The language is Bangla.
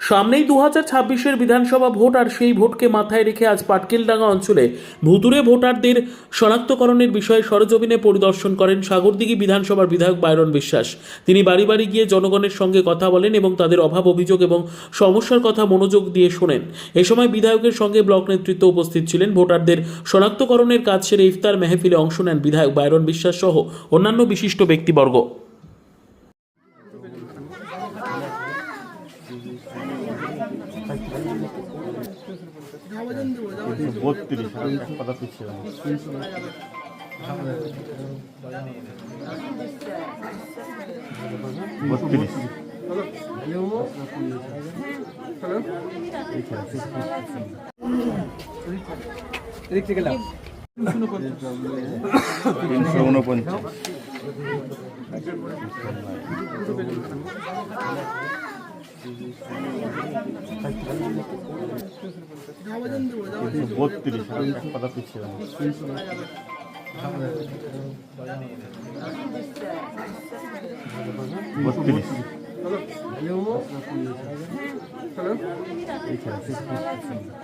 সামনেই 2026-এর বিধানসভা ভোট, আর সেই ভোটকে মাথায় রেখে আজ পাটকেলডাঙ্গা অঞ্চলে ভুতুড়ে ভোটারদের শনাক্তকরণের বিষয়ে সরেজমিনে পরিদর্শন করেন সাগরদিঘি বিধানসভার বিধায়ক বাইরন বিশ্বাস। তিনি বাড়ি বাড়ি গিয়ে জনগণের সঙ্গে কথা বলেন এবং তাদের অভাব, অভিযোগ এবং সমস্যার কথা মনোযোগ দিয়ে শোনেন। এ সময় বিধায়কের সঙ্গে ব্লক নেতৃত্ব উপস্থিত ছিলেন। ভোটারদের শনাক্তকরণের কাজ সেরে ইফতার মেহফিলে অংশ নেন বিধায়ক বাইরন বিশ্বাস সহ অন্যান্য বিশিষ্ট ব্যক্তিবর্গ।